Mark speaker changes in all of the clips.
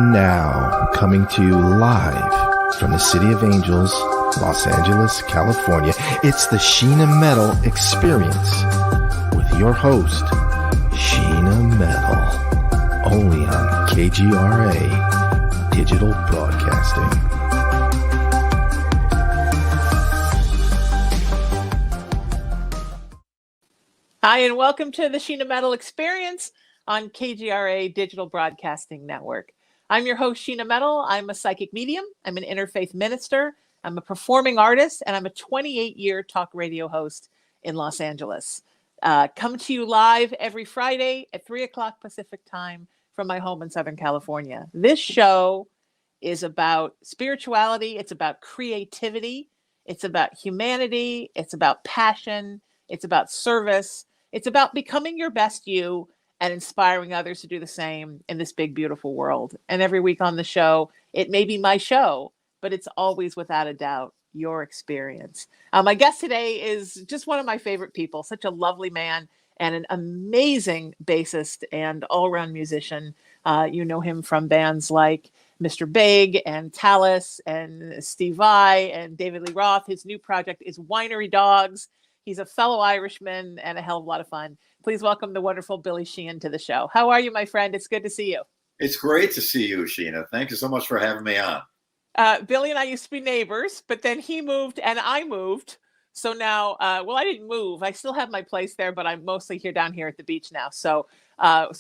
Speaker 1: And now, coming to you live from the City of Angels, Los Angeles, California, it's the Sheena Metal Experience with your host, Sheena Metal, only on KGRA Digital Broadcasting.
Speaker 2: Hi, and welcome to the Sheena Metal Experience on KGRA Digital Broadcasting Network. I'm your host, Sheena Metal. I'm a psychic medium. I'm an interfaith minister. I'm a performing artist, and I'm a 28-year talk radio host in Los Angeles. Come to you live every Friday at 3 o'clock Pacific time from my home in Southern California. This show is about spirituality. It's about creativity. It's about humanity. It's about passion. It's about service. It's about becoming your best you and inspiring others to do the same in this big, beautiful world. And every week on the show, it may be my show, but it's always, without a doubt, your experience. My guest today is just one of my favorite people, such a lovely man and an amazing bassist and all-around musician. You know him from bands like Mr. Big and Tallis and Steve Vai and David Lee Roth. His new project is Winery Dogs. He's a fellow Irishman and a hell of a lot of fun. Please welcome the wonderful Billy Sheehan to the show. How are you, my friend? It's good to see you.
Speaker 3: It's great to see you, Sheena. Thank you so much for having me on.
Speaker 2: Billy and I used to be neighbors, but then he moved and I moved. So now, well, I didn't move. I still have my place there, but I'm mostly here down here at the beach now. So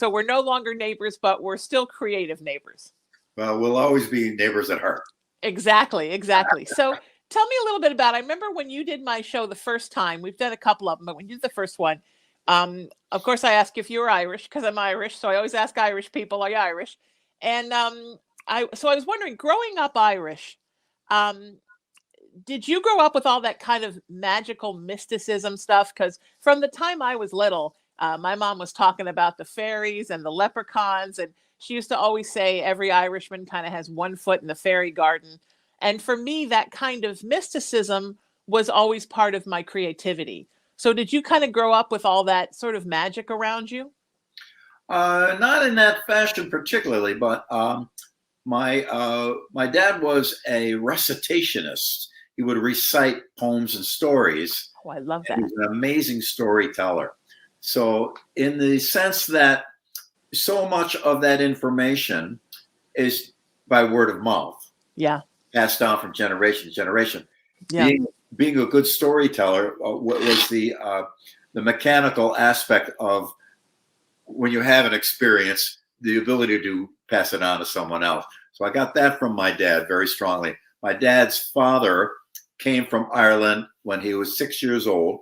Speaker 2: we're no longer neighbors, but we're still creative neighbors.
Speaker 3: Well, we'll always be neighbors at heart.
Speaker 2: Exactly. So tell me a little bit about, I remember when you did my show the first time, we've done a couple of them, but when you did the first one, of course I ask if you're Irish because I'm Irish. So I always ask Irish people, are you Irish? And I was wondering, growing up Irish, did you grow up with all that kind of magical mysticism stuff? Because from the time I was little, my mom was talking about the fairies and the leprechauns. And she used to always say every Irishman kind of has one foot in the fairy garden. And for me, that kind of mysticism was always part of my creativity. So did you kind of grow up with all that sort of magic around you?
Speaker 3: Not in that fashion particularly, but my dad was a recitationist. He would recite poems and stories.
Speaker 2: Oh, I love that.
Speaker 3: He was an amazing storyteller. So in the sense that so much of that information is by word of mouth.
Speaker 2: Yeah.
Speaker 3: Passed down from generation to generation.
Speaker 2: Yeah.
Speaker 3: Being a good storyteller was the mechanical aspect of when you have an experience, the ability to pass it on to someone else. So I got that from my dad very strongly. My dad's father came from Ireland when he was 6 years old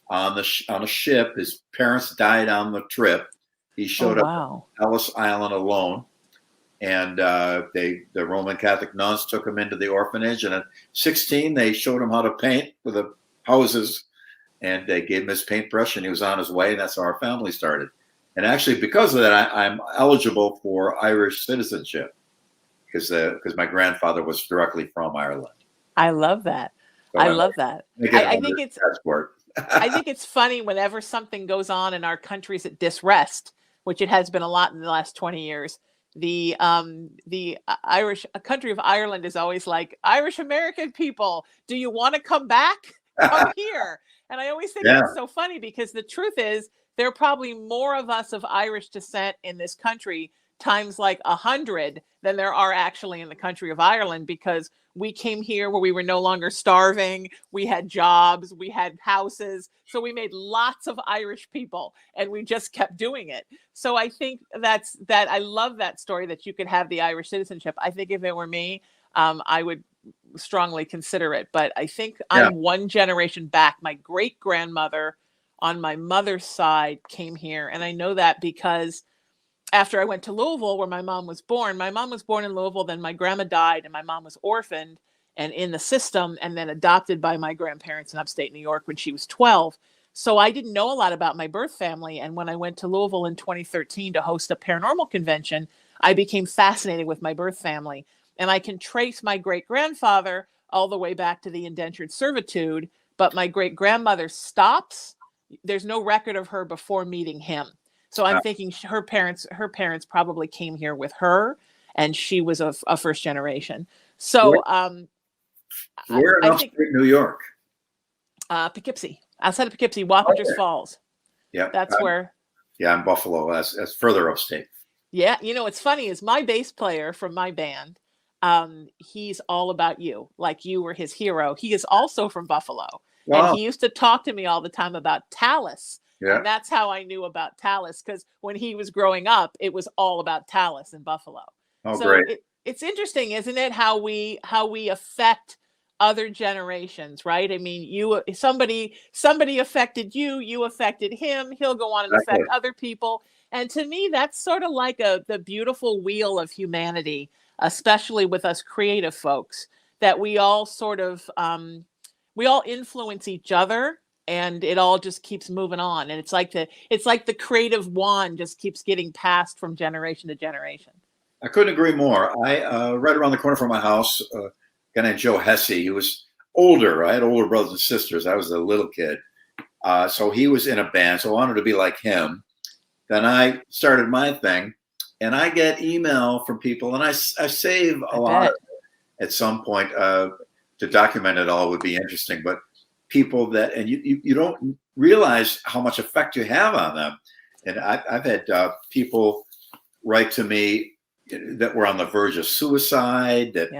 Speaker 3: on a ship. His parents died on the trip. He showed up on Ellis Island alone. And the Roman Catholic nuns took him into the orphanage. And at 16, they showed him how to paint with the houses. And they gave him his paintbrush, and he was on his way. And that's how our family started. And actually, because of that, I'm eligible for Irish citizenship because my grandfather was directly from Ireland.
Speaker 2: I love that. So I love that. I think it's I think it's funny whenever something goes on in our countries at disrest, which it has been a lot in the last 20 years. The Irish country of Ireland is always like, Irish American people, do you want to come back? Come here. And I always think it's so funny because the truth is there are probably more of us of Irish descent in this country times like 100 than there are actually in the country of Ireland, because we came here where we were no longer starving. We had jobs, we had houses. So we made lots of Irish people and we just kept doing it. So I think that I love that story that you could have the Irish citizenship. I think if it were me, I would strongly consider it. But I think I'm one generation back. My great grandmother on my mother's side came here. And I know that because after I went to Louisville, where my mom was born in Louisville, then my grandma died and my mom was orphaned and in the system and then adopted by my grandparents in upstate New York when she was 12. So I didn't know a lot about my birth family. And when I went to Louisville in 2013 to host a paranormal convention, I became fascinated with my birth family. And I can trace my great-grandfather all the way back to the indentured servitude, but my great-grandmother stops. There's no record of her before meeting him. So I'm thinking her parents probably came here with her. and she was a first generation. So
Speaker 3: where in upstate New York?
Speaker 2: Poughkeepsie, outside of Poughkeepsie, Wappingers Falls.
Speaker 3: Yeah,
Speaker 2: that's where.
Speaker 3: Yeah, I'm Buffalo. That's further upstate.
Speaker 2: Yeah, what's funny is my bass player from my band. He's all about you, like you were his hero. He is also from Buffalo, and he used to talk to me all the time about Tallis. Yeah. And that's how I knew about Tallis, because when he was growing up, it was all about Tallis in Buffalo.
Speaker 3: Oh, so great.
Speaker 2: It's interesting, isn't it, how we affect other generations, right? I mean, somebody affected you, you affected him, he'll go on and affect other people. And to me, that's sort of like the beautiful wheel of humanity, especially with us creative folks, that we all sort of, we all influence each other, and it all just keeps moving on. And it's like the creative wand just keeps getting passed from generation to generation.
Speaker 3: I couldn't agree more. Right around the corner from my house, a guy named Joe Hesse. He was older. I had older brothers and sisters. I was a little kid. So he was in a band. So I wanted to be like him. Then I started my thing, and I get email from people, and I save a lot of it at some point. To document it all would be interesting, but people that, and you don't realize how much effect you have on them. And I've had people write to me that were on the verge of suicide, that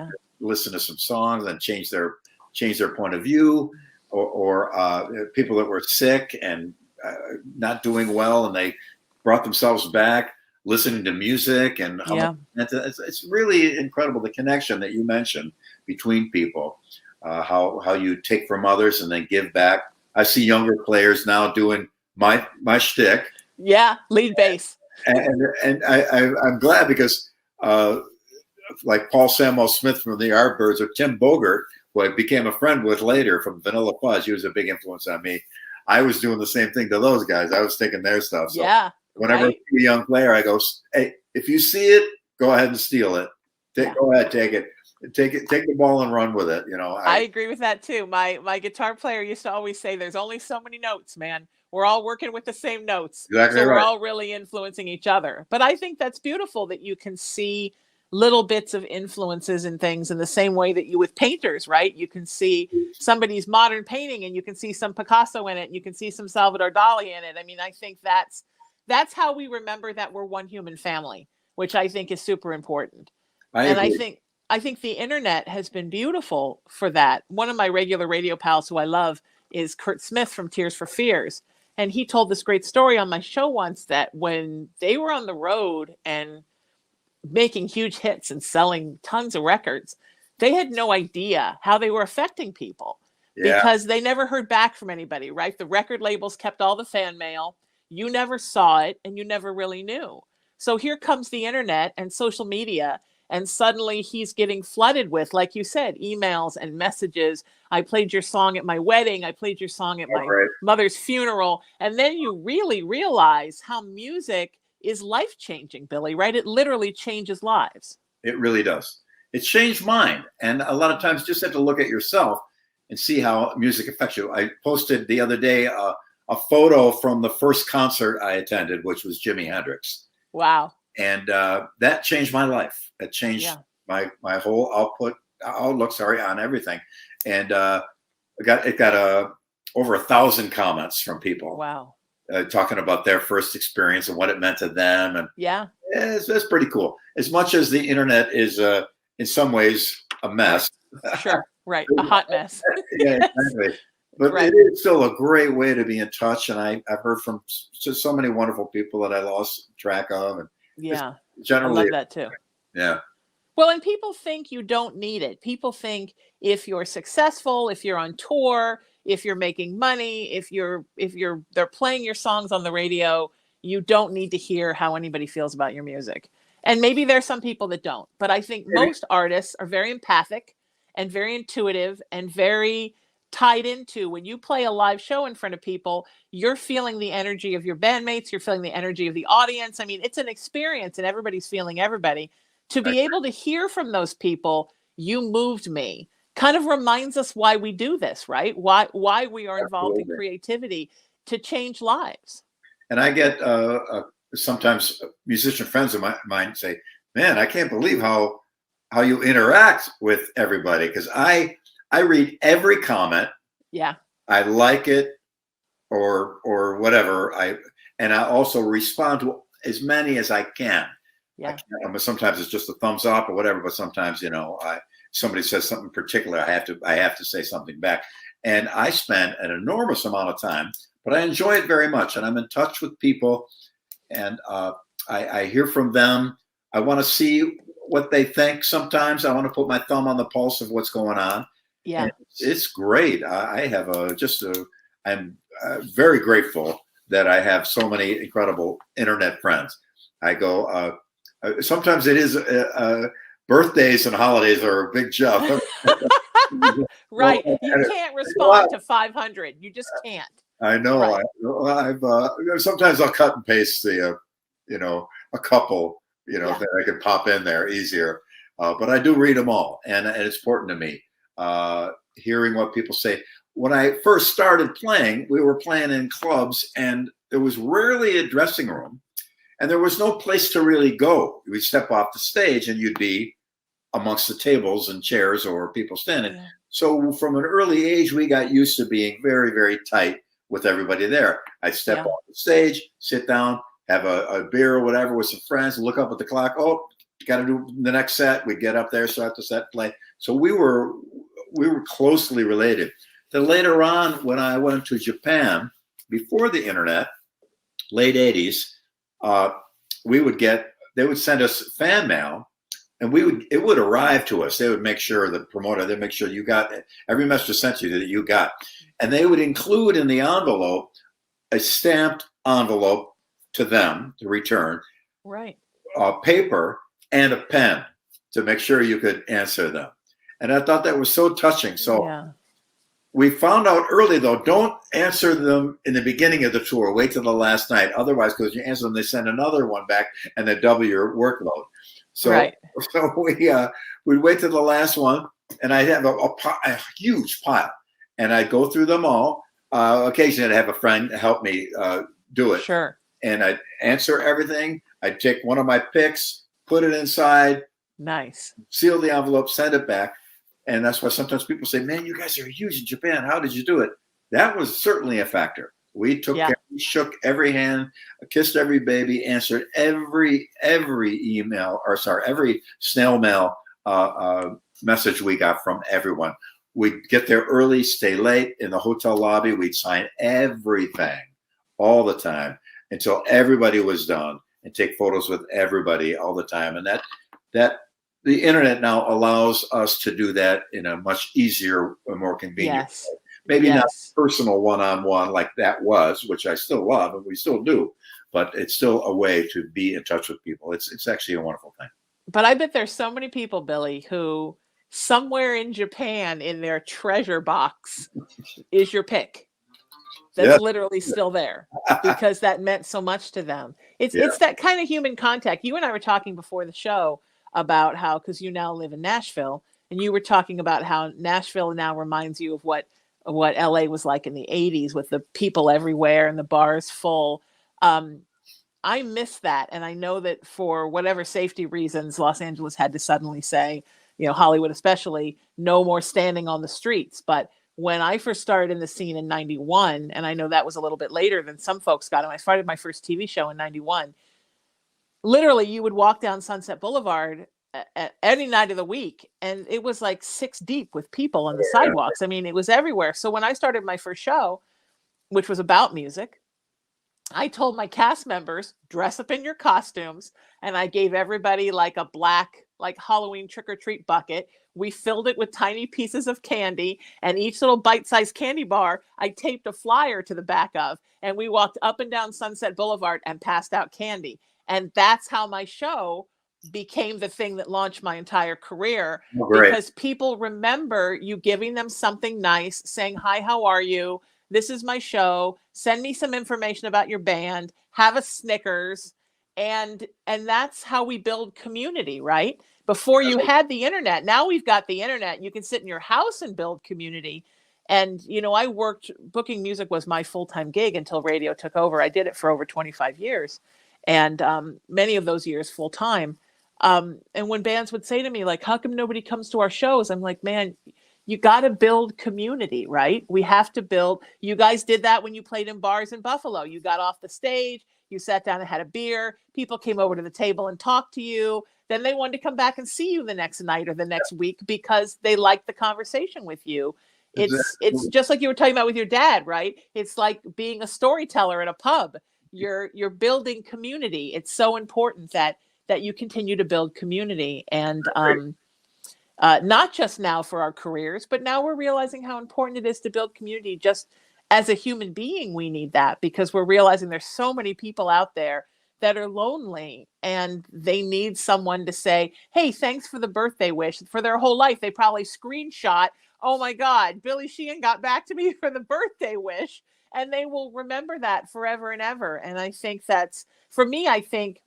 Speaker 3: listen to some songs and change their point of view, or people that were sick and not doing well, and they brought themselves back listening to music. And it's really incredible, the connection that you mentioned between people, how you take from others and then give back. I see younger players now doing my shtick.
Speaker 2: Yeah, lead bass.
Speaker 3: And I'm glad, because like Paul Samuel Smith from the Yardbirds, or Tim Bogert, who I became a friend with later from Vanilla Fudge, he was a big influence on me. I was doing the same thing to those guys. I was taking their stuff. So whenever I see a young player, I go, hey, if you see it, go ahead and steal it. Go ahead, take it. Take the ball and run with it.
Speaker 2: I agree with that too. My guitar player used to always say, there's only so many notes, man. We're all working with the same notes.
Speaker 3: Exactly,
Speaker 2: so we're all really influencing each other. But I think that's beautiful, that you can see little bits of influences and things in the same way that you with painters, right? You can see somebody's modern painting, and you can see some Picasso in it, and you can see some Salvador Dali in it. I mean, I think that's how we remember that we're one human family, which I think is super important. I think the internet has been beautiful for that. One of my regular radio pals who I love is Kurt Smith from Tears for Fears. And he told this great story on my show once, that when they were on the road and making huge hits and selling tons of records, they had no idea how they were affecting people, because they never heard back from anybody, right? The record labels kept all the fan mail. You never saw it, and you never really knew. So here comes the internet and social media, and suddenly he's getting flooded with, like you said, emails and messages. I played your song at my wedding. I played your song at my mother's funeral. And then you really realize how music is life-changing, Billy, right? It literally changes lives.
Speaker 3: It really does. It changed mine. And a lot of times you just have to look at yourself and see how music affects you. I posted the other day a photo from the first concert I attended, which was Jimi Hendrix.
Speaker 2: Wow.
Speaker 3: And that changed my life. It changed my whole outlook on everything. And it got over 1,000 comments from people.
Speaker 2: Wow.
Speaker 3: Talking about their first experience and what it meant to them. And it's pretty cool. As much as the internet is in some ways a mess.
Speaker 2: Sure. Right. A hot mess.
Speaker 3: Yeah, exactly. But it is still a great way to be in touch. And I've heard from just so many wonderful people that I lost track of. And generally,
Speaker 2: I love that too.
Speaker 3: Yeah.
Speaker 2: Well, and people think you don't need it. People think if you're successful, if you're on tour, if you're making money, if they're playing your songs on the radio, you don't need to hear how anybody feels about your music. And maybe there's some people that don't, but I think most artists are very empathic and very intuitive and very tied into, when you play a live show in front of people, you're feeling the energy of your bandmates, you're feeling the energy of the audience. I mean, it's an experience, and everybody's feeling everybody. To be able to hear from those people, you moved me, kind of reminds us why we do this, right? Why we are involved in creativity, to change lives.
Speaker 3: And I get sometimes musician friends of mine say, man, I can't believe how you interact with everybody, because I read every comment.
Speaker 2: Yeah.
Speaker 3: I like it or whatever. I also respond to as many as I can.
Speaker 2: Yeah.
Speaker 3: Sometimes it's just a thumbs up or whatever, but sometimes, somebody says something particular, I have to say something back. And I spend an enormous amount of time, but I enjoy it very much. And I'm in touch with people, and I hear from them. I want to see what they think. Sometimes I want to put my thumb on the pulse of what's going on.
Speaker 2: Yeah.
Speaker 3: And it's great. I have I'm very grateful that I have so many incredible internet friends. I go, sometimes it is birthdays and holidays are a big jump.
Speaker 2: Right. You can't respond to 500. You just can't.
Speaker 3: I know.
Speaker 2: Right.
Speaker 3: I've sometimes I'll cut and paste the, a couple, that I can pop in there easier. But I do read them all, and it's important to me. Hearing what people say. When I first started playing, we were playing in clubs, and there was rarely a dressing room, and there was no place to really go. You'd step off the stage, and you'd be amongst the tables and chairs or people standing. Yeah. So from an early age, we got used to being very, very tight with everybody there. I'd step off the stage, sit down, have a beer or whatever with some friends, look up at the clock. Oh, got to do the next set. We'd get up there, start the set, play. So we were closely related. Then later on, when I went to Japan, before the internet, late 80s, they would send us fan mail, and it would arrive to us. They would make sure, the promoter, they'd make sure you got every message sent to you that you got. And they would include in the envelope a stamped envelope to them to return,
Speaker 2: right?
Speaker 3: Paper and a pen to make sure you could answer them. And I thought that was so touching. So we found out early, though, don't answer them in the beginning of the tour. Wait till the last night. Otherwise, because you answer them, they send another one back and they double your workload. So, so we'd wait till the last one, and I'd have a huge pile, and I'd go through them all. Occasionally, I'd have a friend help me do it.
Speaker 2: Sure.
Speaker 3: And I'd answer everything. I'd take one of my picks, put it inside.
Speaker 2: Nice.
Speaker 3: Seal the envelope, send it back. And that's why sometimes people say, man, you guys are huge in Japan. How did you do it? That was certainly a factor. We took care, we shook every hand, kissed every baby, answered every email, every snail mail message we got from everyone. We'd get there early, stay late in the hotel lobby. We'd sign everything all the time until everybody was done, and take photos with everybody all the time. And that the internet now allows us to do that in a much easier and more convenient way. Maybe not personal one-on-one like that was, which I still love and we still do, but it's still a way to be in touch with people. It's actually a wonderful thing.
Speaker 2: But I bet there's so many people, Billy, who somewhere in Japan in their treasure box is your pick. That's literally still there because that meant so much to them. It's that kind of human contact. You and I were talking before the show about how, because you now live in Nashville, and you were talking about how Nashville now reminds you of what LA was like in the 80s with the people everywhere and the bars full. I miss that. And I know that for whatever safety reasons, Los Angeles had to suddenly say, Hollywood especially, no more standing on the streets. But when I first started in the scene in 91, and I know that was a little bit later than some folks got, and I started my first TV show in 91, literally you would walk down Sunset Boulevard at any night of the week, and it was like 6 deep with people on the sidewalks. I mean, it was everywhere. So when I started my first show, which was about music, I told my cast members, dress up in your costumes, and I gave everybody like a black, like Halloween trick-or-treat bucket. We filled it with tiny pieces of candy, and each little bite-sized candy bar, I taped a flyer to the back of, and we walked up and down Sunset Boulevard and passed out candy. And that's how my show became the thing that launched my entire career, because people remember you giving them something nice, saying, hi, how are you? This is my show. Send me some information about your band. Have a Snickers. And that's how we build community, right? Before you had the internet. Now we've got the internet. You can sit in your house and build community. And, I worked, booking music was my full-time gig until radio took over. I did it for over 25 years. And many of those years full-time. And when bands would say to me, like, how come nobody comes to our shows? I'm like, man, you got to build community, right? We have to build. You guys did that when you played in bars in Buffalo. You got off the stage, you sat down and had a beer. People came over to the table and talked to you. Then they wanted to come back and see you the next night or the next week because they liked the conversation with you. It's just like you were talking about with your dad, right? It's like being a storyteller at a pub. You're building community. It's so important that you continue to build community, and not just now for our careers, but now we're realizing how important it is to build community. Just as a human being, we need that, because we're realizing there's so many people out there that are lonely and they need someone to say, hey, thanks for the birthday wish. For their whole life, they probably screenshot, oh my God, Billy Sheehan got back to me for the birthday wish. And they will remember that forever and ever. And I think that's, for me, I think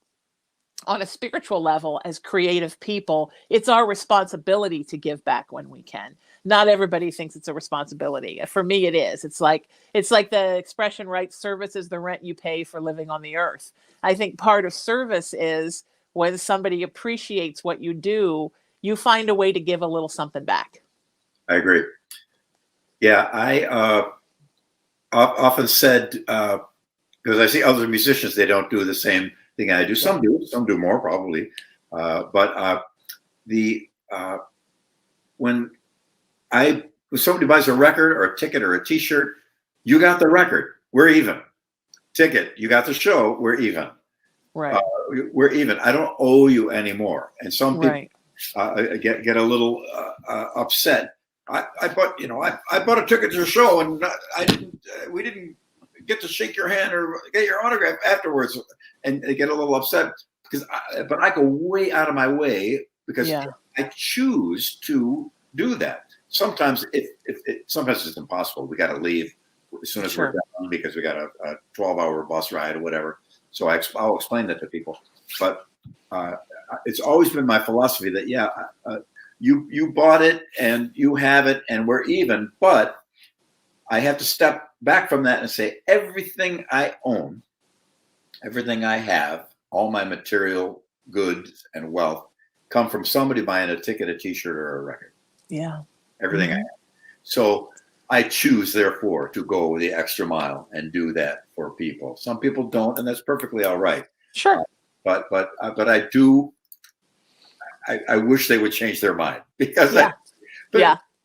Speaker 2: on a spiritual level, as creative people, it's our responsibility to give back when we can. Not everybody thinks it's a responsibility. For me, it is. It's like the expression, right? Service is the rent you pay for living on the earth. I think part of service is when somebody appreciates what you do, you find a way to give a little something back.
Speaker 3: I agree. Yeah, I often said, because I see other musicians, they don't do the same thing I do. Some do more probably. But when somebody buys a record or a ticket or a T-shirt, you got the record, we're even. Ticket, you got the show, we're even.
Speaker 2: Right.
Speaker 3: We're even. I don't owe you anymore. And some people get a little upset. I bought a ticket to a show, and we didn't get to shake your hand or get your autograph afterwards, and they get a little upset but I go way out of my way because I choose to do that. Sometimes sometimes it's impossible. We got to leave as soon as we're done because we got a 12-hour bus ride or whatever. So I'll explain that to people. But it's always been my philosophy that you bought it and you have it and we're even. But I have to step back from that and say everything I own, everything I have, all my material goods and wealth come from somebody buying a ticket, a T-shirt, or a record.
Speaker 2: Yeah.
Speaker 3: Everything I have. So I choose, therefore, to go the extra mile and do that for people. Some people don't, and that's perfectly all right.
Speaker 2: Sure.
Speaker 3: But I do. I wish they would change their mind because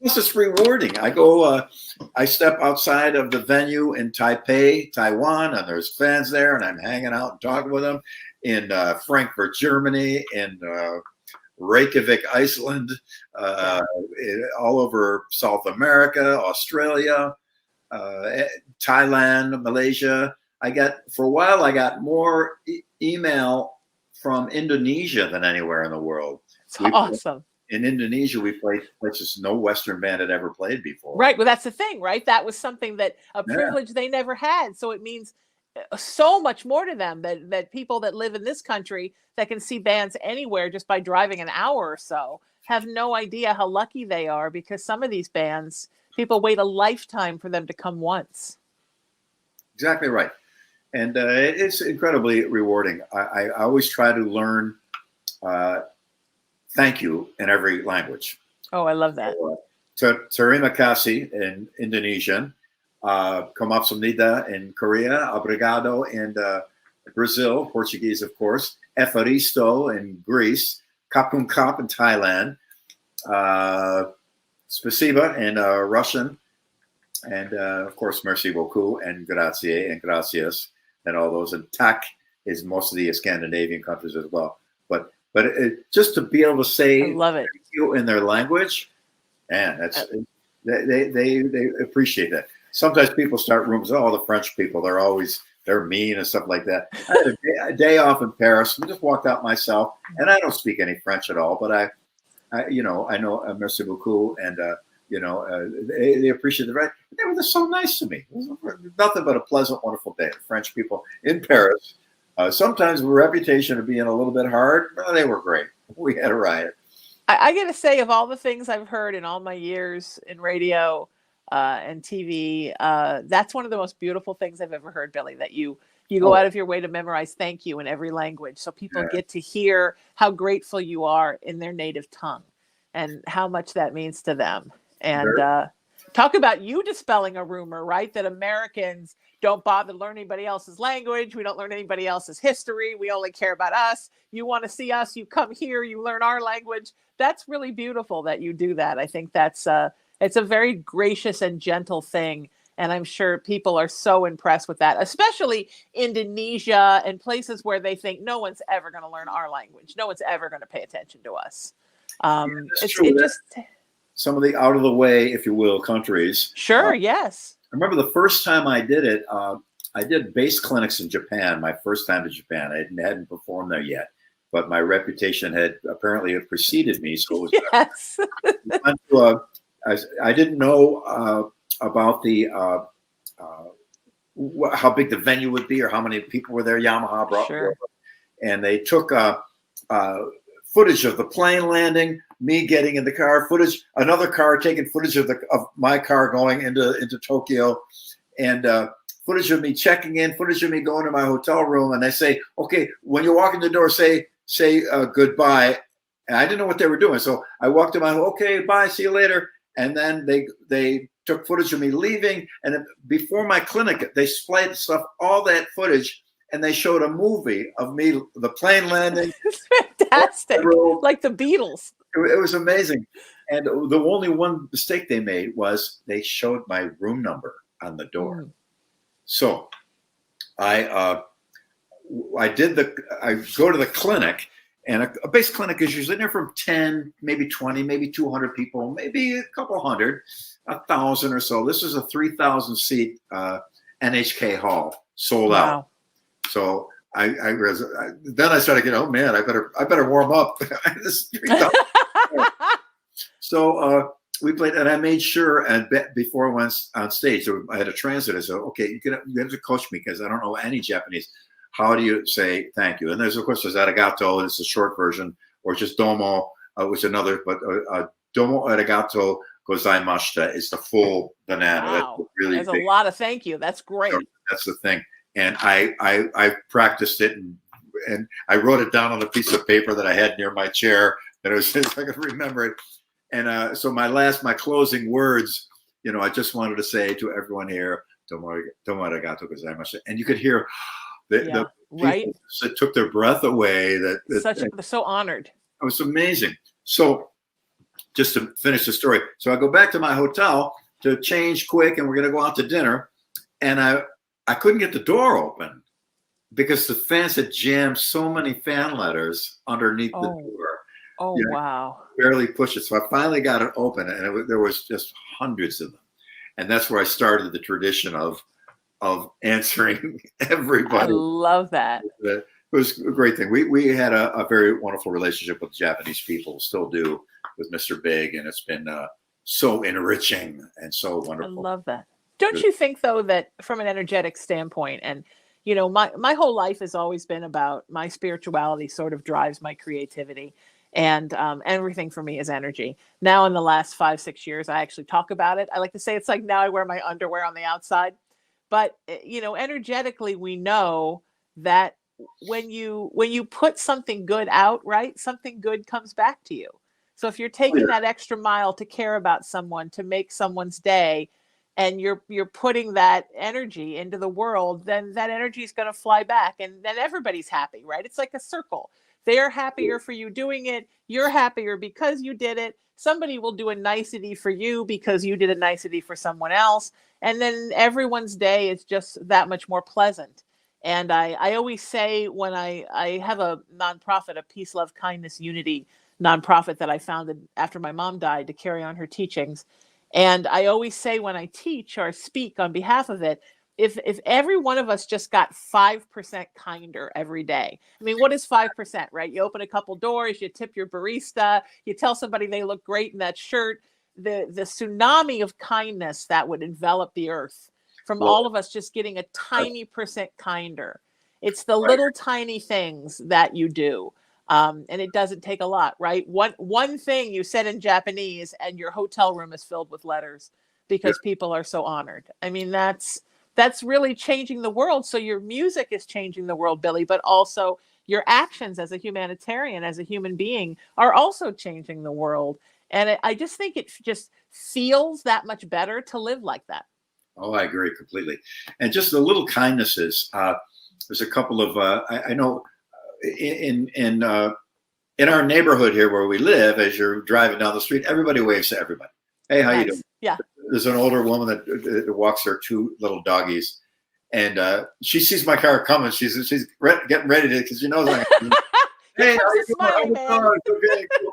Speaker 3: this is rewarding. I step outside of the venue in Taipei, Taiwan, and there's fans there, and I'm hanging out and talking with them. In Frankfurt, Germany, in Reykjavik, Iceland, all over South America, Australia, Thailand, Malaysia. For a while, I got more email from Indonesia than anywhere in the world.
Speaker 2: Awesome.
Speaker 3: In Indonesia, we played places no Western band had ever played before.
Speaker 2: Right. Well, that's the thing, right? That was something a privilege they never had. So it means so much more to them that people that live in this country that can see bands anywhere just by driving an hour or so have no idea how lucky they are, because some of these bands, people wait a lifetime for them to come once.
Speaker 3: Exactly right. And it's incredibly rewarding. I always try to learn thank you in every language.
Speaker 2: Oh, I love that.
Speaker 3: Terima kasih in Indonesian. Kamsahamnida in Korea, obrigado in Brazil, Portuguese, of course, Efaristo in Greece, Kapun Kap in Thailand, Spasiba in Russian, and of course, merci beaucoup and grazie and gracias and all those. And tak is most of the Scandinavian countries as well. But just to be able to say
Speaker 2: I love it.
Speaker 3: thank you in their language, man, they appreciate that. Sometimes people start rumors. Oh, the French people, they're mean and stuff like that. I had a day off in Paris. I just walked out myself, and I don't speak any French at all. But I know merci beaucoup, and they appreciate the right. They were just so nice to me. It was nothing but a pleasant, wonderful day. French people in Paris. Sometimes a reputation of being a little bit hard. Well, they were great. We had a riot.
Speaker 2: I got to say, of all the things I've heard in all my years in radio and TV, that's one of the most beautiful things I've ever heard, Billy, that you You go out of your way to memorize thank you in every language. So people get to hear how grateful you are in their native tongue and how much that means to them. And talk about you dispelling a rumor, right? That Americans don't bother to learn anybody else's language. We don't learn anybody else's history. We only care about us. You want to see us, you come here, you learn our language. That's really beautiful that you do that. I think that's it's a very gracious and gentle thing. And I'm sure people are so impressed with that, especially Indonesia and places where they think no one's ever going to learn our language. No one's ever going to pay attention to us.
Speaker 3: Some of the out of the way, if you will, countries.
Speaker 2: Sure. Yes.
Speaker 3: I remember the first time I did it, I did base clinics in Japan, my first time to Japan. I hadn't performed there yet, but my reputation had apparently preceded me. So it was, I didn't know about the how big the venue would be or how many people were there. Yamaha brought, and they took footage of the plane landing, me getting in the car, footage, another car taking footage of my car going into Tokyo, and footage of me checking in, footage of me going to my hotel room. And they say, okay, when you walk in the door, say goodbye. And I didn't know what they were doing. So I walked in my home, okay, bye, see you later. And then they took footage of me leaving. And before my clinic, they spliced stuff, all that footage, and they showed a movie of me, the plane landing.
Speaker 2: It's fantastic. Like the Beatles.
Speaker 3: It was amazing. And the only one mistake they made was they showed my room number on the door. So I go to the clinic, and a base clinic is usually there from 10, maybe 20, maybe 200 people, maybe a couple hundred, 1,000 or so. This is a 3,000 seat NHK hall, sold out. So then I started getting, oh man, I better warm up. So we played, and I made sure, and before I went on stage, so I had a translator. So okay, you have to coach me because I don't know any Japanese. How do you say thank you? And there's arigato. It's the short version, or just domo, which is another. But domo arigato gozaimashita is the full banana.
Speaker 2: Wow.
Speaker 3: That's really
Speaker 2: There's
Speaker 3: big.
Speaker 2: A lot of thank you. That's great.
Speaker 3: So that's the thing. And I practiced it, and I wrote it down on a piece of paper that I had near my chair. And it was just, I could remember it. And so my closing words, I just wanted to say to everyone here, domo arigato gozaimashita. And you could hear the people that took their breath away. They're
Speaker 2: so honored.
Speaker 3: It was amazing. So just to finish the story. So I go back to my hotel to change quick, and we're going to go out to dinner. And I couldn't get the door open because the fans had jammed so many fan letters underneath the door.
Speaker 2: Oh, wow.
Speaker 3: Barely pushed it. So I finally got it open, and there was just hundreds of them. And that's where I started the tradition of answering everybody.
Speaker 2: I love that.
Speaker 3: It was a great thing. We had a very wonderful relationship with Japanese people, still do, with Mr. Big, and it's been so enriching and so wonderful.
Speaker 2: I love that. Don't you think, though, that from an energetic standpoint, and my whole life has always been about my spirituality sort of drives my creativity, and everything for me is energy. Now in the last 5-6 years, I actually talk about it. I like to say it's like now I wear my underwear on the outside. But, energetically, we know that when you put something good out, right, something good comes back to you. So if you're taking that extra mile to care about someone, to make someone's day, and you're putting that energy into the world, then that energy is going to fly back, and then everybody's happy, right? It's like a circle. They're happier for you doing it. You're happier because you did it. Somebody will do a nicety for you because you did a nicety for someone else. And then everyone's day is just that much more pleasant. And I always say when I have a nonprofit, a Peace, Love, Kindness, Unity nonprofit that I founded after my mom died to carry on her teachings. And I always say when I teach or speak on behalf of it, if every one of us just got 5% kinder every day. I mean, what is 5%, right? You open a couple doors, you tip your barista, you tell somebody they look great in that shirt. The tsunami of kindness that would envelop the earth from all of us just getting a tiny percent kinder. It's the little tiny things that you do. And it doesn't take a lot, right? One thing you said in Japanese and your hotel room is filled with letters because people are so honored. I mean, that's that's really changing the world. So your music is changing the world, Billy, but also your actions as a humanitarian, as a human being, are also changing the world. And I just think it just feels that much better to live like that.
Speaker 3: Oh, I agree completely. And just the little kindnesses. There's a couple of I know in our neighborhood here where we live. As you're driving down the street, everybody waves to everybody. Hey, how you doing?
Speaker 2: Yeah.
Speaker 3: There's an older woman that walks her two little doggies, and she sees my car coming. She's getting ready to, because she knows I'm. Hey, how you doing? Okay, cool.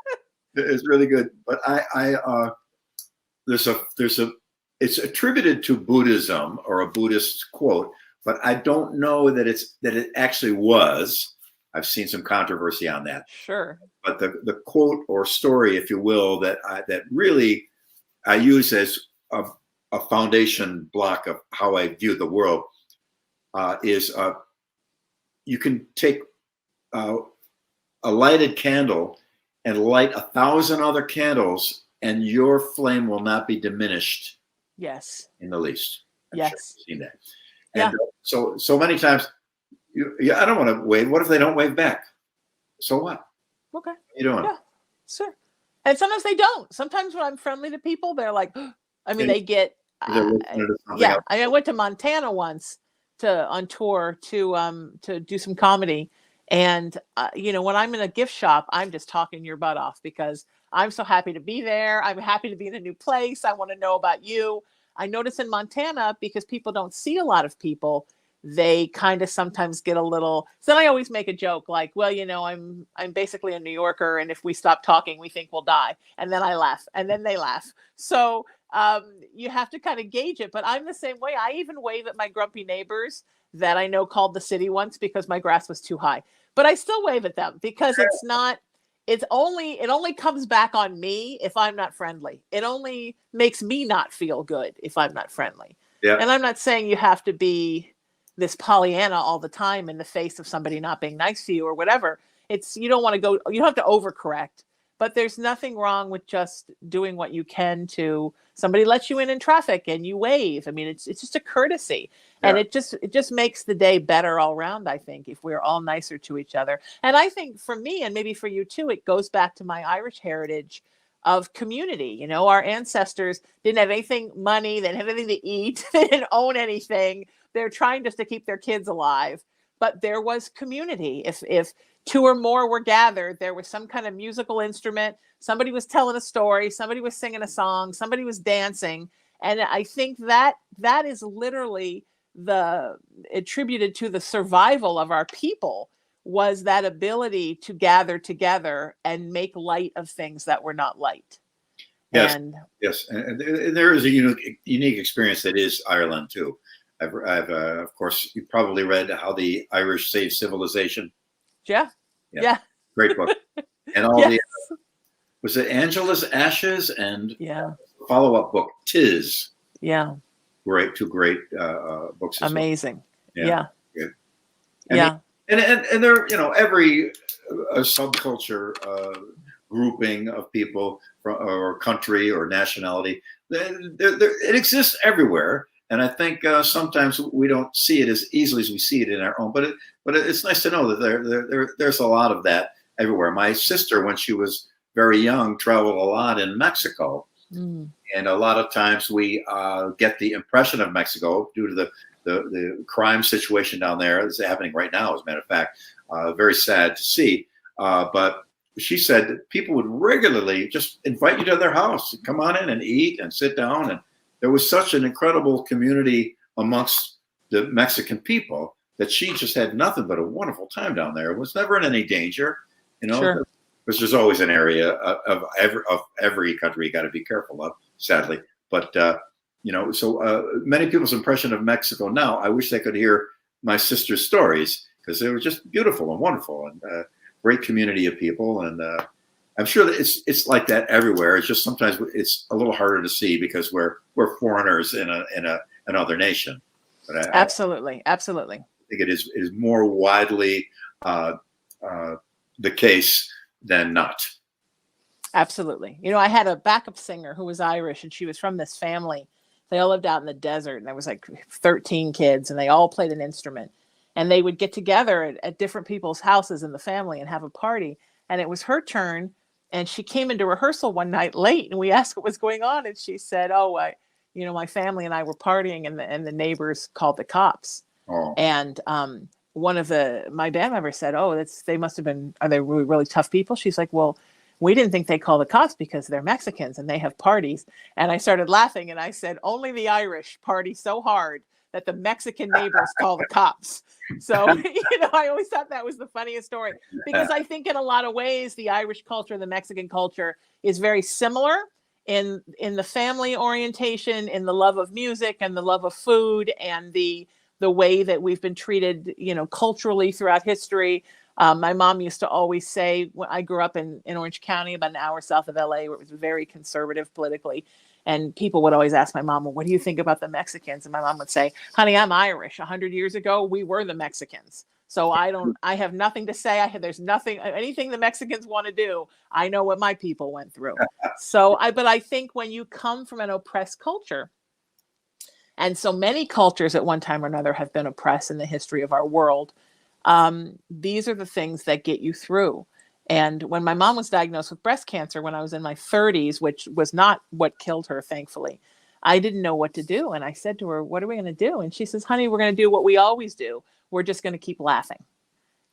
Speaker 3: It's really good. But there's a it's attributed to Buddhism or a Buddhist quote, but I don't know that it actually was. I've seen some controversy on that.
Speaker 2: Sure.
Speaker 3: But the quote or story, if you will, that really I use as a foundation block of how I view the world is you can take a lighted candle and light 1,000 other candles, and your flame will not be diminished.
Speaker 2: Yes.
Speaker 3: In the least.
Speaker 2: Yes.
Speaker 3: Sure you've seen that.
Speaker 2: Yeah.
Speaker 3: And so many times, I don't want to wave. What if they don't wave back? So what?
Speaker 2: Okay.
Speaker 3: What are you doing?
Speaker 2: Yeah. Sure. And sometimes they don't. Sometimes when I'm friendly to people, they're like, I mean, they get. Yeah. I went to Montana once on tour to do some comedy. And, when I'm in a gift shop, I'm just talking your butt off because I'm so happy to be there. I'm happy to be in a new place. I want to know about you. I notice in Montana, because people don't see a lot of people, they kind of sometimes get a little. So then I always make a joke like, well, I'm basically a New Yorker, and if we stop talking, we think we'll die. And then I laugh, and then they laugh. So you have to kind of gauge it. But I'm the same way. I even wave at my grumpy neighbors that I know called the city once because my grass was too high. But I still wave at them because it's not. It only comes back on me if I'm not friendly. It only makes me not feel good if I'm not friendly.
Speaker 3: Yeah.
Speaker 2: And I'm not saying you have to be this Pollyanna all the time in the face of somebody not being nice to you or whatever. You don't want to go, you don't have to overcorrect, but there's nothing wrong with just doing what you can to somebody lets you in traffic and you wave. I mean, it's just a courtesy. Yeah. And it just makes the day better all around, I think, if we're all nicer to each other. And I think for me, and maybe for you too, it goes back to my Irish heritage of community. Our ancestors didn't have anything, money, they didn't have anything to eat, they didn't own anything. They're trying just to keep their kids alive. But there was community. If two or more were gathered, there was some kind of musical instrument. Somebody was telling a story. Somebody was singing a song. Somebody was dancing. And I think that is literally attributed to the survival of our people, was that ability to gather together and make light of things that were not light.
Speaker 3: Yes. Yes. And there is a unique experience that is Ireland too. I've of course, you probably read How the Irish Saved Civilization.
Speaker 2: Yeah.
Speaker 3: Great book. And all yes. Was it Angela's Ashes and follow-up book, Tis.
Speaker 2: Yeah.
Speaker 3: Two great books.
Speaker 2: Amazing.
Speaker 3: Well.
Speaker 2: Yeah.
Speaker 3: Yeah. And there, every subculture grouping of people or country or nationality, it exists everywhere. And I think sometimes we don't see it as easily as we see it in our own. But it's nice to know that there's a lot of that everywhere. My sister, when she was very young, traveled a lot in Mexico. Mm. And a lot of times we get the impression of Mexico due to the crime situation down there. It's happening right now, as a matter of fact. Very sad to see. But she said that people would regularly just invite you to their house, come on in and eat and sit down. And there was such an incredible community amongst the Mexican people that she just had nothing but a wonderful time down there. It was never in any danger,
Speaker 2: Sure.
Speaker 3: Because there's always an area of every country you got to be careful of, sadly. But so many people's impression of Mexico now, I wish they could hear my sister's stories, because they were just beautiful and wonderful, and great community of people. And I'm sure that it's like that everywhere. It's just sometimes it's a little harder to see because we're foreigners in another nation. But
Speaker 2: absolutely.
Speaker 3: I think it is more widely the case than not.
Speaker 2: Absolutely. I had a backup singer who was Irish, and she was from this family They all lived out in the desert, and there was like 13 kids, and they all played an instrument. And they would get together at different people's houses in the family and have a party. And it was her turn. And she came into rehearsal one night late, and we asked what was going on. And she said, "Oh, my family and I were partying, and the neighbors called the cops."
Speaker 3: Oh.
Speaker 2: And one of my band members said, "Oh, they must have been, are they really, really tough people?" She's like, "Well, we didn't think they call the cops because they're Mexicans and they have parties." And I started laughing, and I said, "Only the Irish party so hard that the Mexican neighbors call the cops." So, I always thought that was the funniest story, because I think in a lot of ways, the Irish culture and the Mexican culture is very similar in the family orientation, in the love of music and the love of food, and the way that we've been treated, culturally throughout history. My mom used to always say, when I grew up in Orange County, about an hour south of LA, where it was very conservative politically. And people would always ask my mom, "Well, what do you think about the Mexicans?" And my mom would say, "Honey, I'm Irish. 100 years ago, we were the Mexicans. So I have nothing to say. There's nothing, anything the Mexicans want to do. I know what my people went through." But I think when you come from an oppressed culture, and so many cultures at one time or another have been oppressed in the history of our world, these are the things that get you through. And when my mom was diagnosed with breast cancer when I was in my 30s, which was not what killed her, thankfully, I didn't know what to do. And I said to her, "What are we going to do?" And she says, "Honey, we're going to do what we always do. We're just going to keep laughing."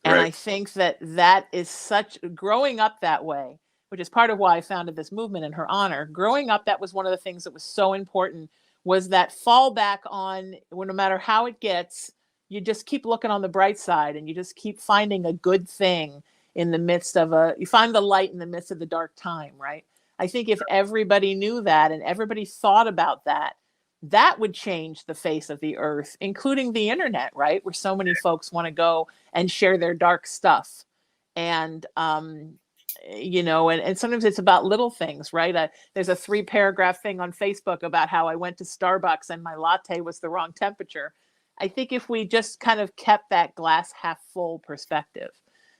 Speaker 3: Right.
Speaker 2: And I think that is growing up that way, which is part of why I founded this movement in her honor. Growing up, that was one of the things that was so important, was that fallback on, well, no matter how it gets, you just keep looking on the bright side, and you just keep finding a good thing in the midst of you find the light in the midst of the dark time, right? I think if everybody knew that, and everybody thought about that, that would change the face of the earth, including the internet, right? Where so many folks want to go and share their dark stuff. And, and sometimes it's about little things, right? There's a 3-paragraph thing on Facebook about how I went to Starbucks and my latte was the wrong temperature. I think if we just kind of kept that glass half full perspective,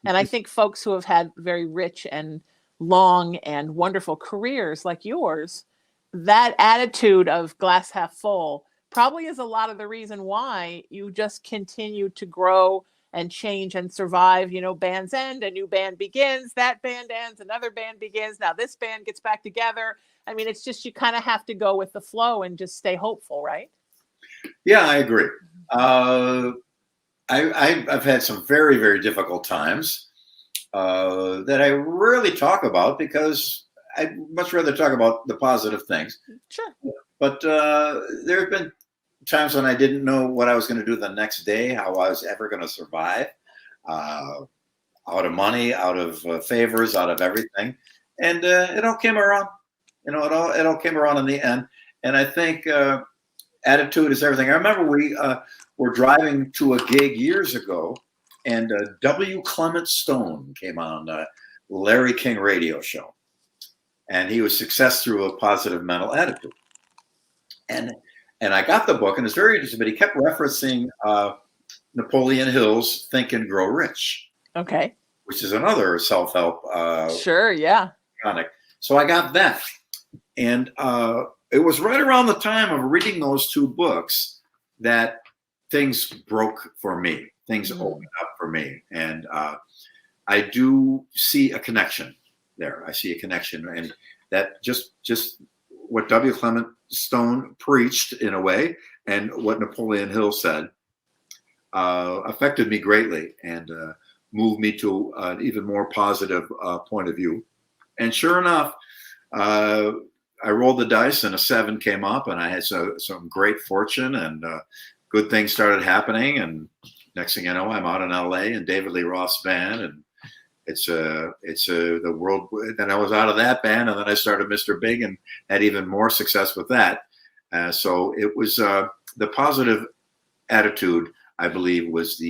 Speaker 2: and I think folks who have had very rich and long and wonderful careers like yours, that attitude of glass half full probably is a lot of the reason why you just continue to grow and change and survive. Bands end, a new band begins, that band ends, another band begins, now this band gets back together. I mean, it's just, you kind of have to go with the flow and just stay hopeful, right?
Speaker 3: Yeah, I agree. I've had some very, very difficult times that I rarely talk about, because I'd much rather talk about the positive things.
Speaker 2: Sure.
Speaker 3: But there have been times when I didn't know what I was going to do the next day, how I was ever going to survive, out of money, out of favors, out of everything. And it all came around. It all came around in the end. And I think attitude is everything. I remember we were driving to a gig years ago, and W. Clement Stone came on Larry King radio show. And he was success through a positive mental attitude. And I got the book, and it's very interesting, but he kept referencing Napoleon Hill's Think and Grow Rich.
Speaker 2: Okay.
Speaker 3: Which is another self-help.
Speaker 2: Sure, yeah.
Speaker 3: Comic. So I got that. And it was right around the time of reading those two books that things broke for me. Things opened up for me. And I do see a connection there. I see a connection. And that just what W. Clement Stone preached, in a way, and what Napoleon Hill said affected me greatly, and moved me to an even more positive point of view. And sure enough, I rolled the dice and a 7 came up, and I had some great fortune, and good things started happening. And next thing you know, I'm out in LA and David Lee Roth's band, and it's the world. Then I was out of that band, and then I started Mr. Big and had even more success with that. So it was the positive attitude, I believe, was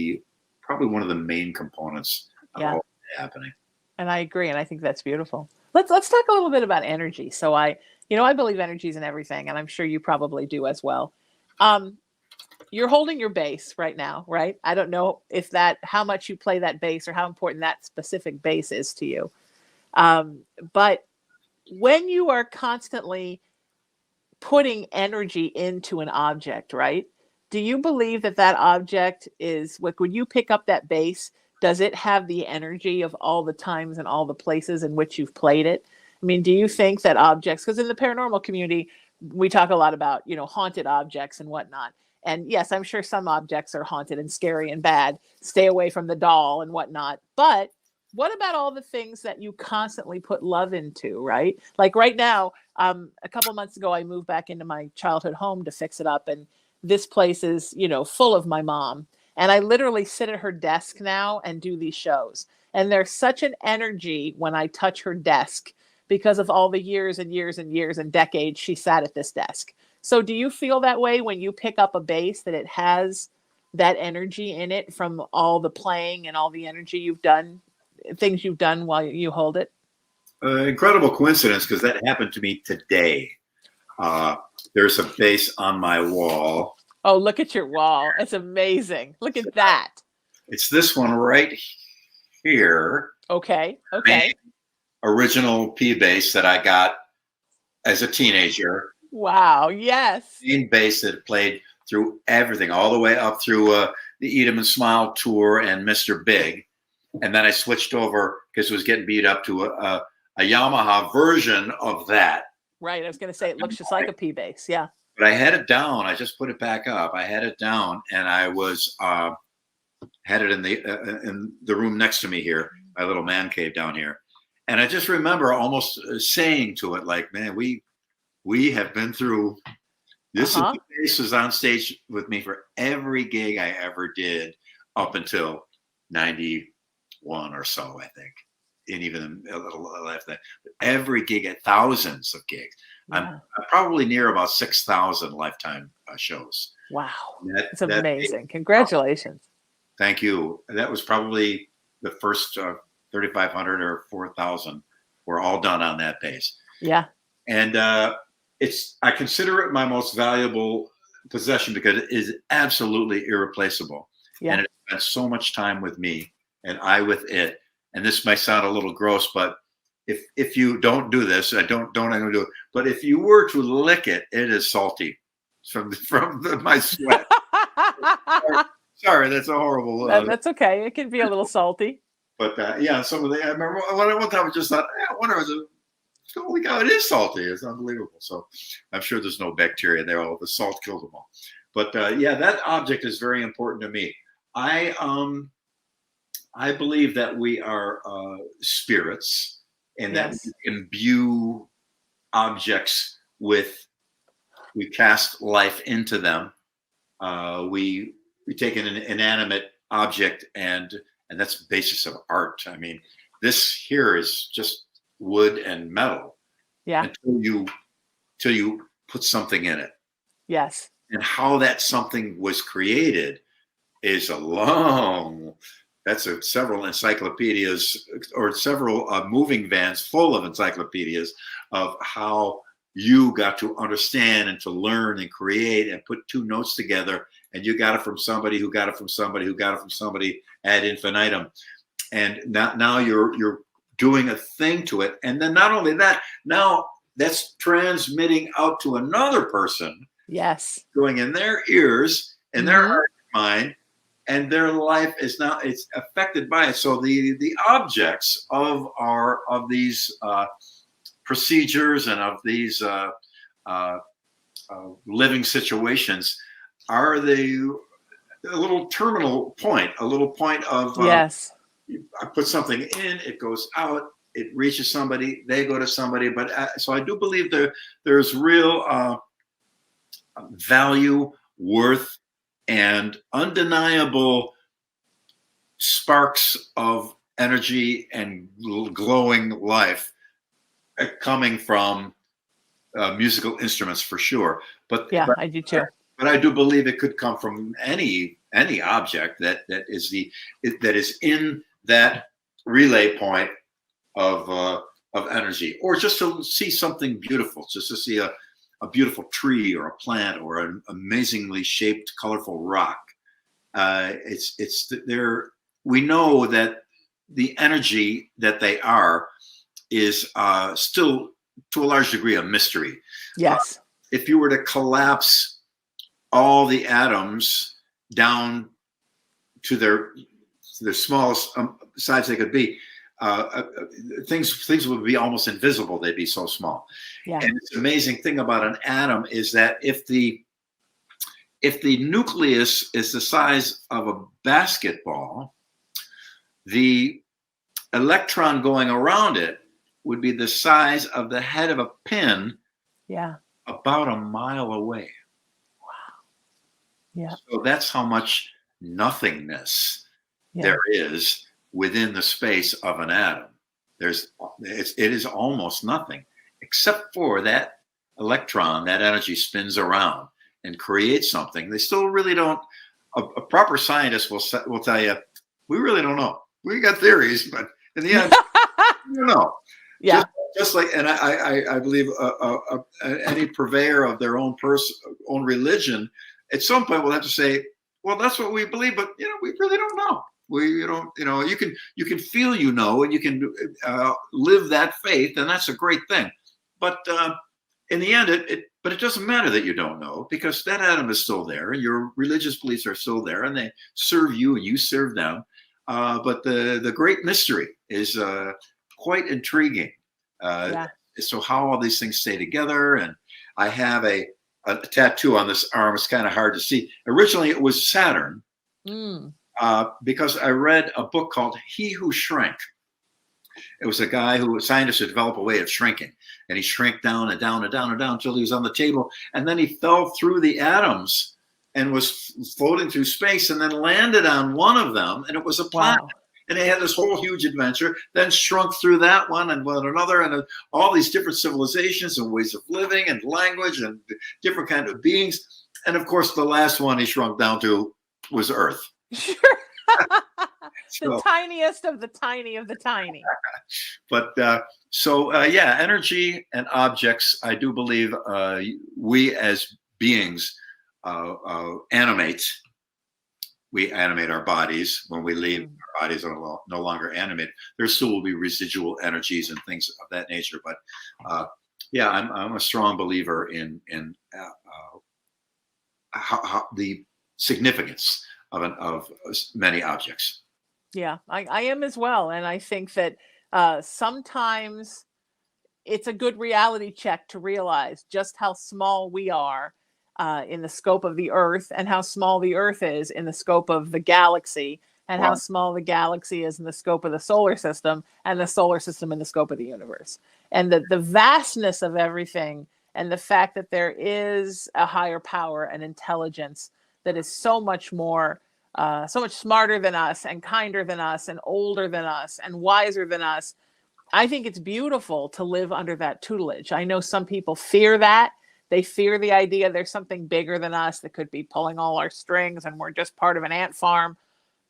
Speaker 3: probably one of the main components of all happening. And
Speaker 2: I agree, and I think that's beautiful. Let's talk a little bit about energy. So I believe energy is in everything, and I'm sure you probably do as well. You're holding your bass right now, right? I don't know how much you play that bass or how important that specific bass is to you. But when you are constantly putting energy into an object, right? Do you believe that that object is like when you pick up that bass, does it have the energy of all the times and all the places in which you've played it? I mean, do you think that objects, because in the paranormal community, we talk a lot about, haunted objects and whatnot. And yes, I'm sure some objects are haunted and scary and bad. Stay away from the doll and whatnot. But what about all the things that you constantly put love into, right? Like right now, a couple months ago, I moved back into my childhood home to fix it up. And this place is, full of my mom. And I literally sit at her desk now and do these shows. And there's such an energy when I touch her desk because of all the years and years and years and decades she sat at this desk. So do you feel that way when you pick up a bass, that it has that energy in it from all the playing and all the energy you've done, things you've done while you hold it?
Speaker 3: Incredible coincidence, because that happened to me today. There's a bass on my wall.
Speaker 2: Oh, look at your wall. It's amazing. Look at that.
Speaker 3: It's this one right here.
Speaker 2: Okay.
Speaker 3: Original P bass that I got as a teenager.
Speaker 2: Wow. Yes.
Speaker 3: Main bass that played through everything, all the way up through the Eat 'em and Smile tour and Mr. Big. And then I switched over because it was getting beat up to a Yamaha version of that.
Speaker 2: Right. I was going to say it looks just like a P bass. Yeah.
Speaker 3: But I had it down. I just put it back up. I had it down, and I was had it in the room next to me here, my little man cave down here. And I just remember almost saying to it, like, man, we have been through this. Bass was on stage with me for every gig I ever did up until 91 or so, I think. And even a little after that. But every gig, at thousands of gigs. Yeah. I'm probably near about 6,000 lifetime shows.
Speaker 2: Wow. That's amazing. Congratulations.
Speaker 3: Thank you. That was probably the first 3,500 or 4,000 were all done on that bass.
Speaker 2: Yeah.
Speaker 3: And I consider it my most valuable possession because it is absolutely irreplaceable. Yeah. And it spent so much time with me and I with it. And this might sound a little gross, but if you don't do this, I don't do it. But if you were to lick it, it is salty from my sweat. Sorry, that's a horrible.
Speaker 2: That's okay. It can be a little salty.
Speaker 3: But yeah, some of the I remember one time I just thought, I wonder, holy cow, it is salty. It's unbelievable. So I'm sure there's no bacteria there. All the salt kills them all. But yeah, that object is very important to me. I believe that we are spirits, and that we imbue objects with, we cast life into them. We take an inanimate object, and that's the basis of art. I mean, this here is just wood and metal.
Speaker 2: Yeah.
Speaker 3: Until you put something in it.
Speaker 2: Yes.
Speaker 3: And how that something was created is that's several encyclopedias or several moving vans full of encyclopedias of how you got to understand and to learn and create and put two notes together, and you got it from somebody who got it from somebody who got it from somebody ad infinitum. And now you're doing a thing to it. And then not only that, now that's transmitting out to another person.
Speaker 2: Yes.
Speaker 3: Going in their ears and their heart and mind. And their life is now, it's affected by it. So the objects of these procedures and of these living situations are a little terminal point, a little point of
Speaker 2: yes.
Speaker 3: I put something in, it goes out, it reaches somebody, they go to somebody. But so I do believe there's real value, worth, and undeniable sparks of energy and glowing life coming from musical instruments, for sure. But
Speaker 2: I do too.
Speaker 3: But I do believe it could come from any object that is in that relay point of energy, or just to see something beautiful, just to see a beautiful tree or a plant or an amazingly shaped, colorful rock. It's there. We know that the energy that they are is still to a large degree a mystery.
Speaker 2: Yes.
Speaker 3: if you were to collapse all the atoms down to their smallest size they could be, things would be almost invisible. They'd be so small.
Speaker 2: Yeah.
Speaker 3: And the amazing thing about an atom is that if the nucleus is the size of a basketball, the electron going around it would be the size of the head of a pin.
Speaker 2: Yeah.
Speaker 3: About a mile away.
Speaker 2: Wow. Yeah.
Speaker 3: So that's how much nothingness there is within the space of an atom. It is almost nothing, except for that electron. That energy spins around and creates something. They still really don't. A proper scientist will tell you, we really don't know. We got theories, but in the end, we don't know.
Speaker 2: Yeah.
Speaker 3: Just like, and I believe any purveyor of their own own religion, at some point will have to say, well, that's what we believe, but we really don't know. We don't, you can feel, and you can live that faith, and that's a great thing. But in the end, it doesn't matter that you don't know, because that atom is still there, and your religious beliefs are still there, and they serve you, and you serve them. But the great mystery is quite intriguing. So how all these things stay together. And I have a tattoo on this arm. It's kind of hard to see. Originally, it was Saturn, because I read a book called He Who Shrank. It was a scientist who developed a way of shrinking, and he shrank down and down and down and down until he was on the table, and then he fell through the atoms and was floating through space, and then landed on one of them, and it was a planet. Wow. And they had this whole huge adventure, then shrunk through that one and one another, and all these different civilizations and ways of living and language and different kind of beings. And of course, the last one he shrunk down to was Earth.
Speaker 2: Sure. The tiniest of the tiny of the tiny.
Speaker 3: But energy and objects, I do believe we as beings animate. We animate our bodies. When we leave, our bodies are no longer animated. There still will be residual energies and things of that nature. But I'm a strong believer in how the significance of many objects.
Speaker 2: Yeah, I am as well, and I think that sometimes it's a good reality check to realize just how small we are in the scope of the Earth, and how small the Earth is in the scope of the galaxy, and how small the galaxy is in the scope of the solar system, and the solar system in the scope of the universe. And the vastness of everything, and the fact that there is a higher power and intelligence that is so much more, so much smarter than us, and kinder than us, and older than us, and wiser than us. I think it's beautiful to live under that tutelage. I know some people fear that. They fear the idea there's something bigger than us that could be pulling all our strings, and we're just part of an ant farm.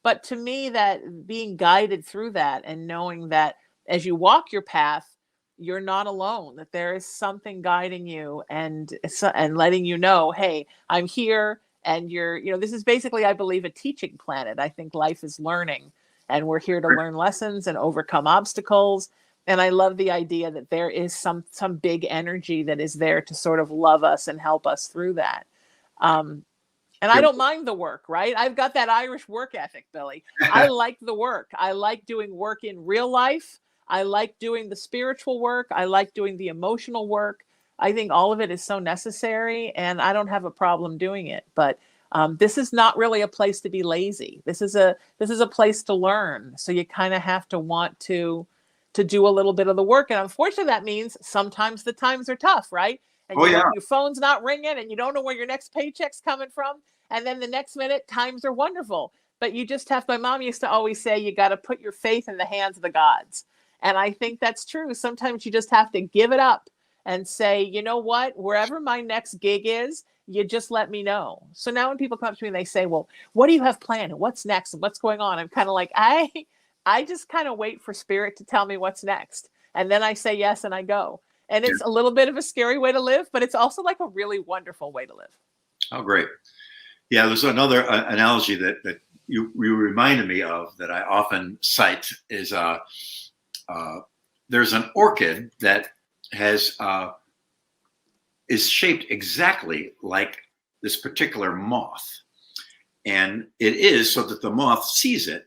Speaker 2: But to me, that being guided through that, and knowing that as you walk your path, you're not alone, that there is something guiding you and letting you know, hey, I'm here, and this is basically, I believe, a teaching planet. I think life is learning, and we're here to learn lessons and overcome obstacles. And I love the idea that there is some big energy that is there to sort of love us and help us through that. And I don't mind the work, right? I've got that Irish work ethic, Billy. I like the work. I like doing work in real life. I like doing the spiritual work. I like doing the emotional work. I think all of it is so necessary, and I don't have a problem doing it. But this is not really a place to be lazy. This is a place to learn. So you kind of have to want to do a little bit of the work. And unfortunately, that means sometimes the times are tough, right? And your phone's not ringing, and you don't know where your next paycheck's coming from. And then the next minute, times are wonderful. But you just have, my mom used to always say, you got to put your faith in the hands of the gods. And I think that's true. Sometimes you just have to give it up and say, you know what, wherever my next gig is, you just let me know. So now when people come up to me and they say, well, what do you have planned? And what's next? And what's going on? I'm kind of like, I just kind of wait for spirit to tell me what's next. And then I say yes, and I go. And it's a little bit of a scary way to live, but it's also like a really wonderful way to live. Oh,
Speaker 3: great. Yeah, there's another analogy that you reminded me of that I often cite is there's an orchid that has is shaped exactly like this particular moth. And it is so that the moth sees it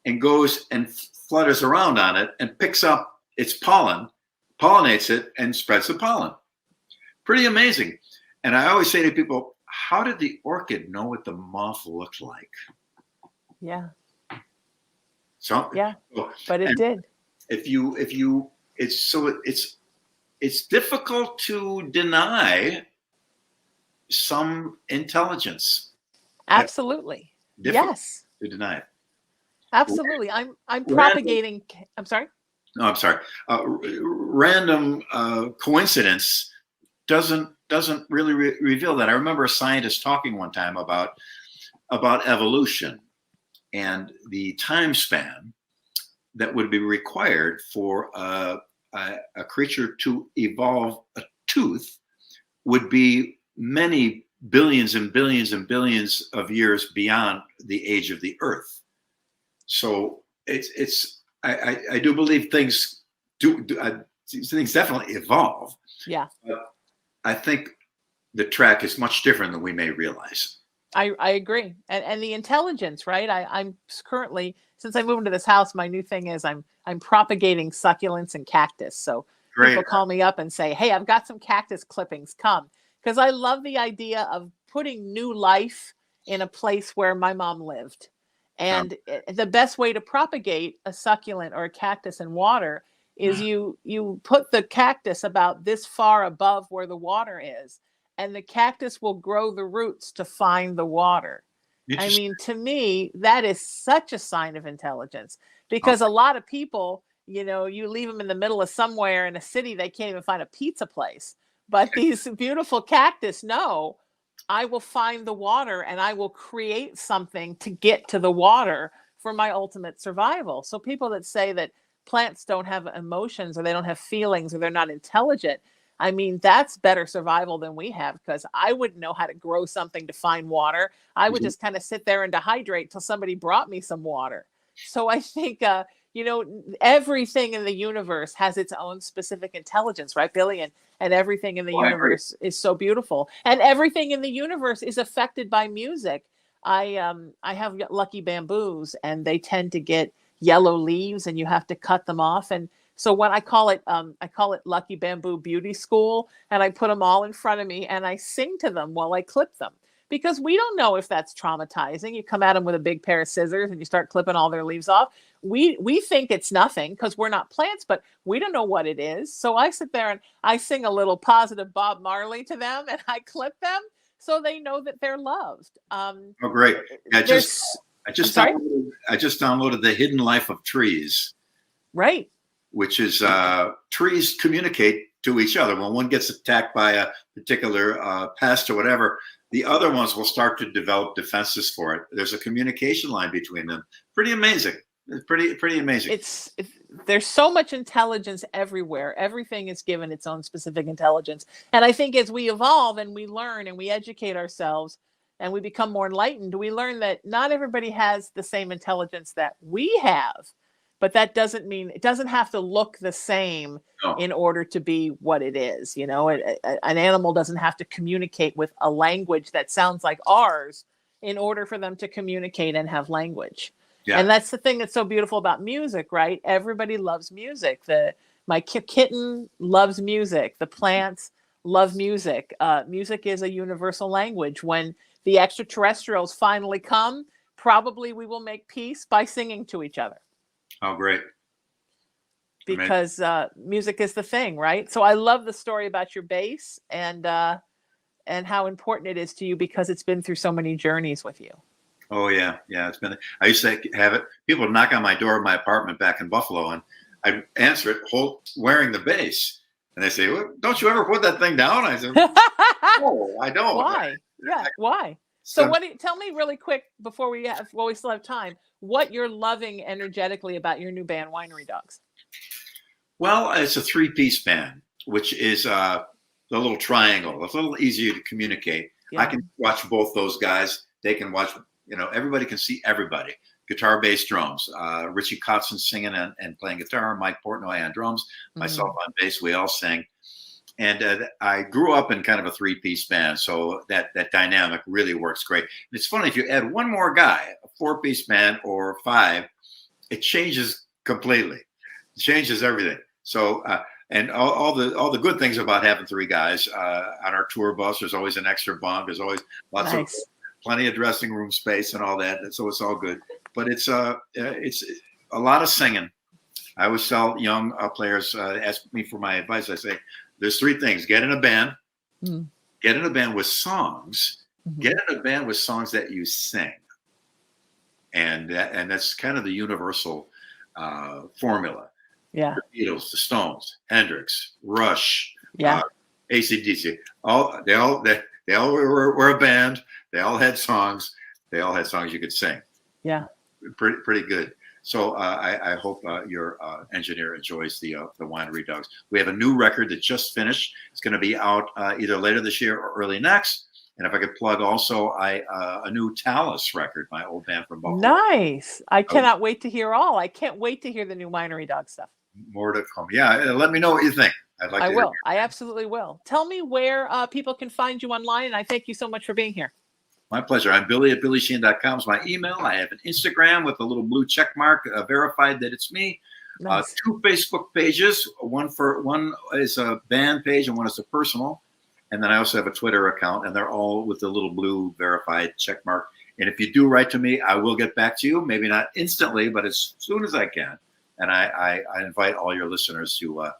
Speaker 3: and goes and flutters around on it and picks up its pollen, pollinates it, and spreads the pollen. Pretty amazing. And I always say to people, how did the orchid know what the moth looked like?
Speaker 2: Yeah.
Speaker 3: So
Speaker 2: yeah, but it did.
Speaker 3: It's difficult to deny some intelligence.
Speaker 2: Absolutely. Yes.
Speaker 3: To deny it.
Speaker 2: Absolutely. I'm propagating. I'm sorry.
Speaker 3: No, I'm sorry. Random coincidence doesn't really reveal that. I remember a scientist talking one time about evolution and the time span that would be required for a creature to evolve a tooth would be many billions and billions and billions of years beyond the age of the Earth. So I do believe things things definitely evolve.
Speaker 2: Yeah.
Speaker 3: But I think the track is much different than we may realize.
Speaker 2: I agree. And the intelligence, right? I'm currently, since I moved into this house, my new thing is I'm propagating succulents and cactus. So people call me up and say, hey, I've got some cactus clippings, come. Because I love the idea of putting new life in a place where my mom lived. And the best way to propagate a succulent or a cactus in water is you put the cactus about this far above where the water is, and the cactus will grow the roots to find the water. I mean, to me, that is such a sign of intelligence, because a lot of people, you know, you leave them in the middle of somewhere in a city, they can't even find a pizza place. But these beautiful cactus know, I will find the water and I will create something to get to the water for my ultimate survival. So people that say that plants don't have emotions or they don't have feelings or they're not intelligent, I mean, that's better survival than we have, because I wouldn't know how to grow something to find water. I would just kind of sit there and dehydrate till somebody brought me some water. So I think, you know, everything in the universe has its own specific intelligence, right, Billy? And everything in the universe is so beautiful. And everything in the universe is affected by music. I have lucky bamboos, and they tend to get yellow leaves, and you have to cut them off. And so when I call it Lucky Bamboo Beauty School, and I put them all in front of me and I sing to them while I clip them, because we don't know if that's traumatizing. You come at them with a big pair of scissors and you start clipping all their leaves off. We think it's nothing because we're not plants, but we don't know what it is. So I sit there and I sing a little positive Bob Marley to them, and I clip them so they know that they're loved.
Speaker 3: Oh, great! I just downloaded The Hidden Life of Trees.
Speaker 2: Right.
Speaker 3: Which is trees communicate to each other. When one gets attacked by a particular pest or whatever, the other ones will start to develop defenses for it. There's a communication line between them. Pretty amazing. It's pretty amazing.
Speaker 2: There's so much intelligence everywhere. Everything is given its own specific intelligence. And I think as we evolve and we learn and we educate ourselves and we become more enlightened, we learn that not everybody has the same intelligence that we have. But that doesn't mean it doesn't have to look the same in order to be what it is. You know, an animal doesn't have to communicate with a language that sounds like ours in order for them to communicate and have language. Yeah. And that's the thing that's so beautiful about music, right? Everybody loves music. My kitten loves music. The plants love music. Music is a universal language. When the extraterrestrials finally come, probably we will make peace by singing to each other.
Speaker 3: Oh, great.
Speaker 2: Because music is the thing, right? So I love the story about your bass and how important it is to you, because it's been through so many journeys with you.
Speaker 3: Oh, yeah. Yeah, it's been. I used to have it. People would knock on my door of my apartment back in Buffalo, and I'd answer it wearing the bass. And they say, well, don't you ever put that thing down? I said, no, I don't.
Speaker 2: Why? Yeah, why? So tell me really quick before we still have time, what you're loving energetically about your new band, Winery Dogs.
Speaker 3: Well, it's a 3-piece band, which is the little triangle. It's a little easier to communicate. Yeah. I can watch both those guys. They can watch, you know, everybody can see everybody. Guitar, bass, drums. Richie Kotzen singing and playing guitar. Mike Portnoy on drums. Myself on bass. We all sing. And I grew up in kind of a three-piece band, so that dynamic really works great. And it's funny, if you add one more guy, a four-piece band or five, it changes completely. It changes everything. So and all the good things about having three guys on our tour bus. There's always an extra bunk. There's always plenty of dressing room space and all that. And so it's all good. But it's a lot of singing. I always tell young players, ask me for my advice. I say, there's three things: get in a band, get in a band with songs, get in a band with songs that you sing, and that's kind of the universal formula.
Speaker 2: Yeah,
Speaker 3: The Beatles, the Stones, Hendrix, Rush, AC/DC. They all were a band. They all had songs. They all had songs you could sing.
Speaker 2: Yeah,
Speaker 3: pretty good. So I hope your engineer enjoys the Winery Dogs. We have a new record that just finished. It's going to be out either later this year or early next. And if I could plug also a new Talus record, my old band from Buffalo.
Speaker 2: Nice. I cannot wait to hear all. I can't wait to hear the new Winery Dog stuff.
Speaker 3: More to come. Yeah, let me know what you think.
Speaker 2: I will. I absolutely will. Tell me where people can find you online. And I thank you so much for being here.
Speaker 3: My pleasure. I'm Billy at BillySheehan.com is my email. I have an Instagram with a little blue check mark verified that it's me. Nice. 2 Facebook pages. One is a band page and one is a personal. And then I also have a Twitter account, and they're all with the little blue verified check mark. And if you do write to me, I will get back to you. Maybe not instantly, but as soon as I can. And I invite all your listeners to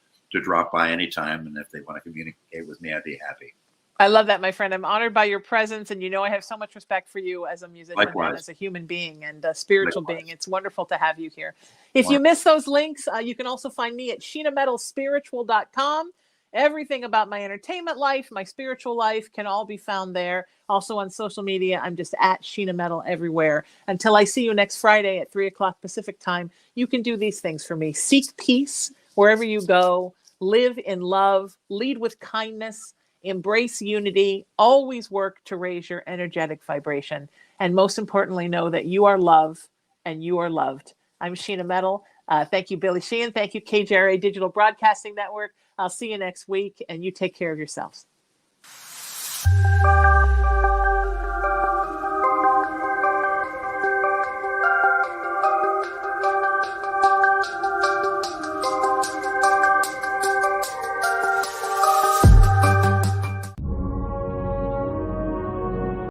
Speaker 3: drop by anytime. And if they want to communicate with me, I'd be happy.
Speaker 2: I love that, my friend. I'm honored by your presence, and I have so much respect for you as a musician and as a human being and a spiritual being. It's wonderful to have you here. If you miss those links, you can also find me at sheenametalspiritual.com. Everything about my entertainment life, my spiritual life can all be found there. Also on social media, I'm just at Sheena Metal everywhere. Until I see you next Friday at 3:00 Pacific time, you can do these things for me. Seek peace wherever you go. Live in love. Lead with kindness. Embrace unity, always work to raise your energetic vibration. And most importantly, know that you are loved and you are loved. I'm Sheena Metal. Thank you, Billy Sheehan. Thank you, KJRA Digital Broadcasting Network. I'll see you next week, and you take care of yourselves.